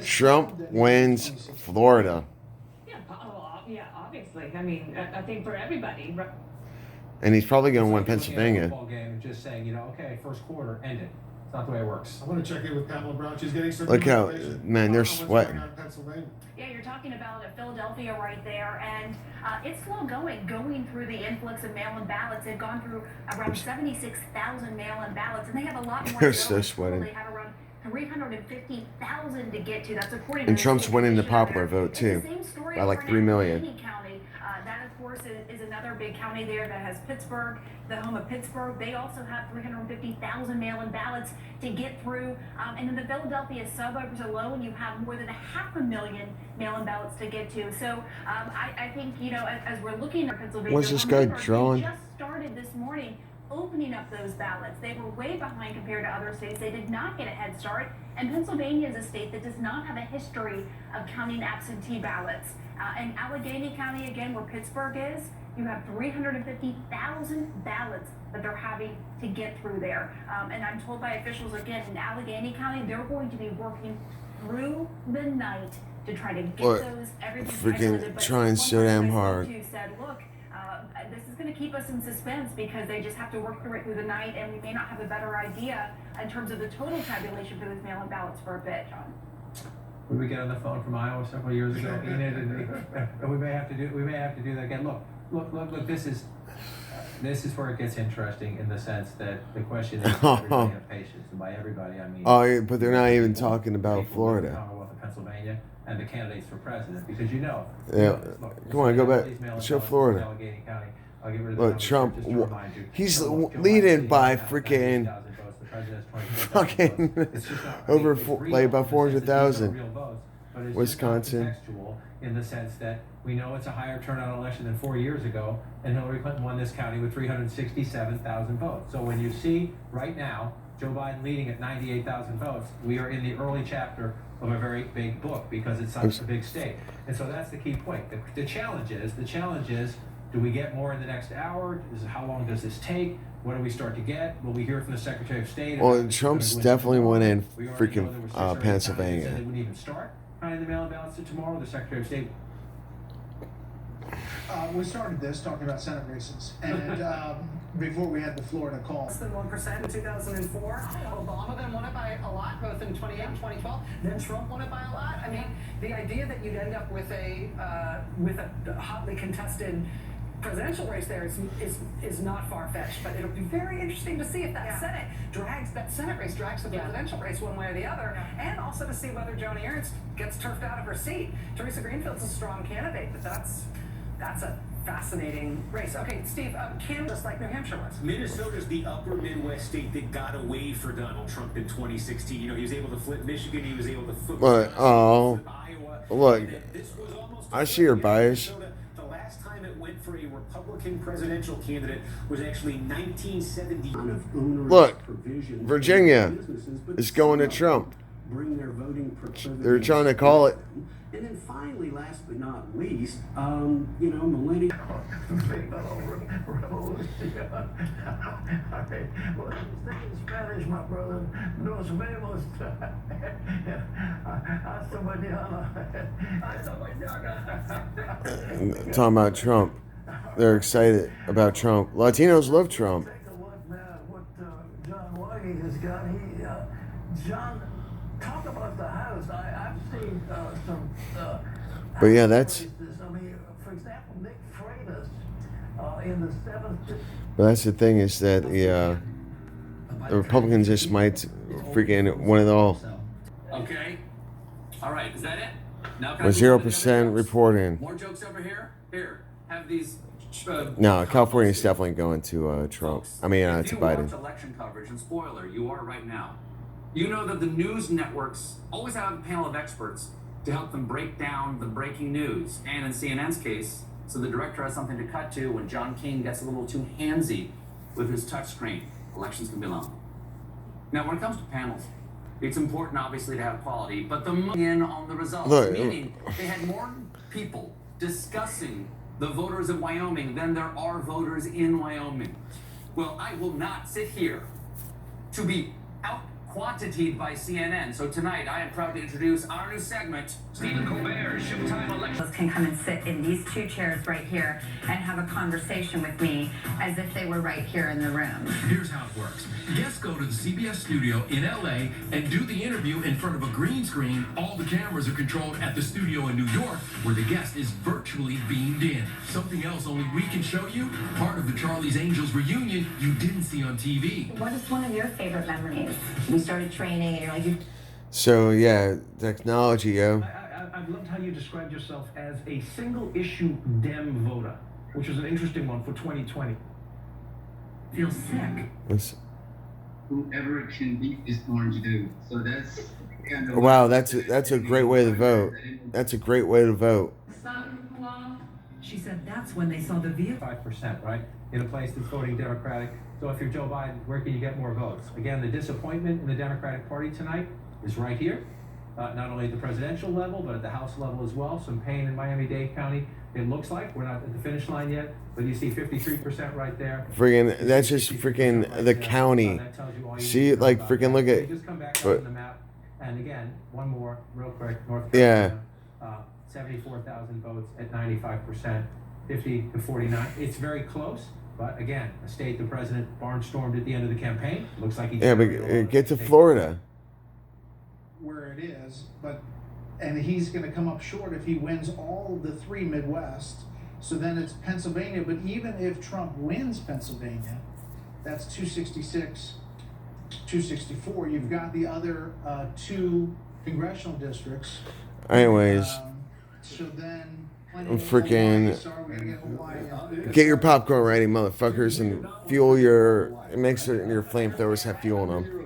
Trump wins Florida. Yeah, yeah, obviously. I mean, I think for everybody. And he's probably going to win It's like looking at a Pennsylvania. football game and just saying, okay, first quarter, end it. It's not the way it works. I want to check in with Pamela Brown. She's getting some Look how, information man, they're on what's sweating. going on in Pennsylvania. Yeah, you're talking about Philadelphia right there, and it's slow going through the influx of mail-in ballots. They've gone through around 76,000 mail-in ballots, and they have a lot more. They're so sweating. They have around 350,000 to get to. That's according And to Trump's winning the popular Commissioner. vote, too, It's the same story by like over 3 in million. Allegheny County. That, of course, is another big county there that has Pittsburgh, the home of Pittsburgh. They also have 350,000 mail-in ballots to get through. And in the Philadelphia suburbs alone, you have more than 500,000 mail-in ballots to get to. So I think, as we're looking at Pennsylvania, What's this guy remember, drawing? They just started this morning opening up those ballots. They were way behind compared to other states. They did not get a head start. And Pennsylvania is a state that does not have a history of counting absentee ballots. In Allegheny County, again, where Pittsburgh is, you have 350,000 ballots that they're having to get through there. And I'm told by officials, again, in Allegheny County, they're going to be working through the night to try to get those everything freaking trying so damn hard. Who said, look, this is going to keep us in suspense because they just have to work through it through the night, and we may not have a better idea in terms of the total tabulation for those mail-in ballots for a bit, John. When we get on the phone from Iowa several years ago, Enid, and we may have to do that again. Look. This is where it gets interesting in the sense that the question is everybody have patience, and by everybody I mean. Oh, yeah, but they're not even talking about Florida. Commonwealth of Pennsylvania and the candidates for president, because Yeah. look, Come on, go back. these mail-in Show ballots in Florida. Allegheny County. I'll get rid of the Look, numbers Trump, just to remind you. he's So, look, Joe leading Biden by has freaking 90,000 votes. The president has 20,000 fucking votes. It's just not- over it's real like about in the sense that these are 400,000. real votes, but it's just Wisconsin. not contextual in the sense that we know it's a higher turnout election than 4 years ago, and Hillary Clinton won this county with 367,000 votes. So when you see right now Joe Biden leading at 98,000 votes, we are in the early chapter of a very big book because it's such a big state. And so that's the key point. The challenge is, do we get more in the next hour? How long does this take? What do we start to get? Will we hear from the Secretary of State? Well, Trump's definitely winning We already know freaking there were 6 or 8 counties that Pennsylvania. said they wouldn't even start counting the mail-in ballots to tomorrow. The Secretary of State. We started this talking about Senate races, and before we had the Florida call. Less than 1% in 2004. Obama then won it by a lot, both in 2008 and 2012. Then Trump won it by a lot. I mean, the idea that you'd end up with a hotly contested presidential race there is not far-fetched, but it'll be very interesting to see if that Senate race drags the presidential race one way or the other, and also to see whether Joni Ernst gets turfed out of her seat. Teresa Greenfield's a strong candidate, but that's a fascinating race. Okay, Steve, Kim, just like New Hampshire was. Minnesota's the upper Midwest state that got away for Donald Trump in 2016. He was able to flip Michigan. He was able to flip Iowa. Look, This was almost I see your bias. Minnesota, the last time it went for a Republican presidential candidate was actually 1970. Look, Virginia is going to Trump. Bring their voting They're trying to call it. And then finally, last but not least, millennial. Spanish, my brother. Nos vemos. Hasta mañana. Talking about Trump. They're excited about Trump. Latinos love Trump. Take a look now at what John Waggy has got. John, talk about the House. I've seen some. But yeah, that's. I mean, for example, Nick Freitas in the 7th. But that's the thing is that the Republicans just might freaking win it all. Okay. All right. Is that it? Now With 0% reporting. More jokes over here. Here, have these. No, California is definitely going to Trump. I mean, if to you Biden. watch election coverage, and spoiler, you are right now. You know that the news networks always have a panel of experts to help them break down the breaking news. And in CNN's case, so the director has something to cut to when John King gets a little too handsy with his touchscreen. Elections can be long. Now, when it comes to panels, it's important, obviously, to have quality, but the in on the results, meaning they had more people discussing the voters of Wyoming than there are voters in Wyoming. Well, I will not sit here to be out quantitated by CNN. So tonight, I am proud to introduce our new segment, Stephen Colbert, Showtime Election. Can come and sit in these two chairs right here and have a conversation with me as if they were right here in the room. Here's how it works. Guests go to the CBS studio in LA and do the interview in front of a green screen. All the cameras are controlled at the studio in New York, where the guest is virtually beamed in. Something else only we can show you, part of the Charlie's Angels reunion you didn't see on TV. What is one of your favorite memories? We started training and you're like, So yeah, technology, yo. I loved how you described yourself as a single issue Dem voter, which is an interesting one for 2020. feel sick. Whoever can beat this orange dude. So that's kind of Wow, that's a great way to vote. That's a great way to vote. She said that's when they saw the vehicle. 5%, right? In a place that's voting Democratic. So if you're Joe Biden, where can you get more votes? Again, the disappointment in the Democratic Party tonight is right here. Not only at the presidential level, but at the House level as well. Some pain in Miami-Dade County. It looks like we're not at the finish line yet, but you see 53% right there. Friggin', that's just freaking the county. See, like, freaking look at. Just come back But, on the map. And again, one more real quick. North yeah. Carolina, 74,000 votes at 95%, 50 to 49. It's very close, but again, a state the president barnstormed at the end of the campaign. Looks like he. Yeah, but get to Florida. Where it is, and he's going to come up short if he wins all the three Midwest. So then it's Pennsylvania. But even if Trump wins Pennsylvania, that's 266, 264. You've got the other two congressional districts. Anyways, So then, freaking get your popcorn ready, motherfuckers, and fuel your. Make sure your flamethrowers have fuel in them.